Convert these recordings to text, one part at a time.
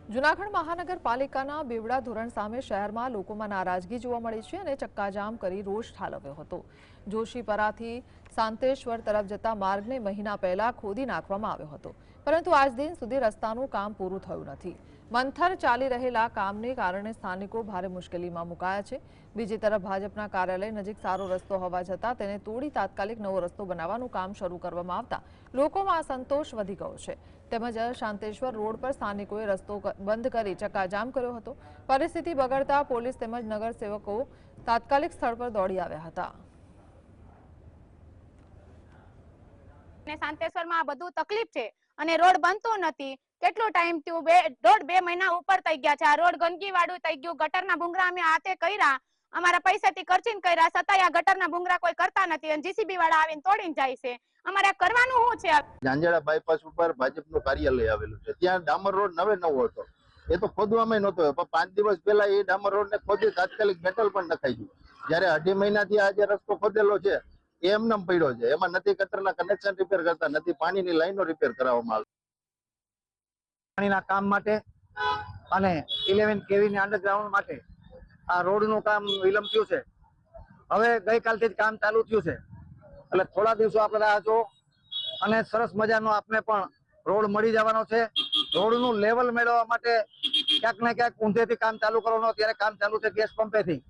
જૂનાગઢ મહાનગરપાલિકાના બેવડા ધોરણ સામે શહેરમાં લોકોમાં નારાજગી જોવા મળી છે અને ચક્કાજામ કરી રોષ ઠાલવ્યો હતો। જોશીપરાથી સાંતેશ્વર તરફ જતા માર્ગને મહિના પહેલા ખોદી નાખવામાં આવ્યો હતો, પરંતુ આજ દિન સુધી રસ્તાનું કામ પૂરું થયું નથી। મંથર ચાલી રહેલા કામને કારણે સ્થાનિકો ભારે મુશ્કેલીમાં મુકાયા છે। બીજી તરફ ભાજપના કાર્યાલય નજીક સારો રસ્તો હોવા છતાં તેને તોડી તાત્કાલિક નવો રસ્તો બનાવવાનું કામ શરૂ કરવામાં આવતા લોકોમાં અસંતોષ વધી ગયો છે। તેમજ શાંતેશ્વર રોડ પર સ્થાનિકોએ રસ્તો બંધ કરી ચક્કાજામ કર્યો હતો। પરિસ્થિતિ બગડતા પોલીસ તેમજ નગરસેવકો તાત્કાલિક સ્થળ પર દોડી આવ્યા હતા। શાંતેશ્વરમાં બધું તકલીફ છે અને રોડ બનતો નથી। કેટલો ટાઈમ થયો? 1.5-2 મહિના ઉપર થઈ ગયા છે। આ રોડ ગંદકી વાળું થઈ ગયું। ગટરના ભૂંગરા અમે હાથે કર્યા, અમારા પૈસાથી ખર્ચીને કર્યા, છતાંય આ ગટરના ભૂંગરા કોઈ કરતા નથી અને જીસીબી વાળા આવીને તોડીને જાય છે। અમારે કરવાનું શું છે? ઝાંઝાળા બાયપાસ ઉપર ભાજપનું કાર્યાલય આવેલું છે, ત્યાં ડામર રોડ નવો હતો, એ તો ખોદવામાં નહોતો, પણ 5 દિવસ પહેલા એ ડામર રોડ ને ખોદી તાત્કાલિક મેટલ પણ નખાઈ ગયું। જયારે 2.5 મહિનાથી આ જે રસ્તો ખોદેલો છે એ એમનેમ પડ્યો છે, એમાં નથી ગટરના કનેક્શન રિપેર કરતા, નથી પાણીની લાઈનો રિપેર કરાવવામાં આવી। પાણીના કામ માટે અને 11 કેવીની અંડરગ્રાઉન્ડ માટે આ રોડનું કામ વિલંબ થયું છે। હવે ગઈકાલથી જ કામ ચાલુ થયું છે, એટલે થોડા દિવસો આપણે રાહ જો અને સરસ મજાનો આપને પણ રોડ મળી જવાનો છે। રોડનું લેવલ મેળવવા માટે ક્યાંક ને ક્યાંક ઊંધેથી કામ ચાલુ કરવાનું, ત્યારે કામ ચાલુ છે ગેસ પંપેથી,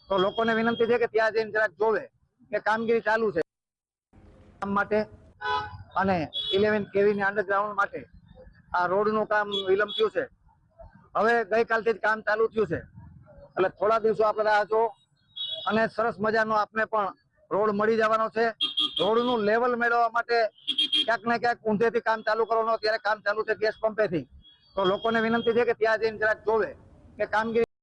તો લોકોને વિનંતી છે કે ત્યાં જઈને જરાક જોવે કે કામગીરી ચાલુ છે। કામ માટે અને 11 કેવીની અંડરગ્રાઉન્ડ માટે આ રોડનું કામ વિલંબ થયું છે, હવે ગઈકાલથી જ કામ ચાલુ થયું છે, એટલે થોડા દિવસો આપણે રાહ જો અને સરસ મજાનો આપને પણ રોડ મળી જવાનો છે। રોડનું લેવલ મેળવવા માટે ક્યાંક ને ક્યાંક ઊંધેથી કામ ચાલુ કરવાનું, ત્યારે કામ ચાલુ છે ગેસ પંપેથી, તો લોકોને વિનંતી છે કે ત્યાં જઈને જરાક જોવે કે કામગીરી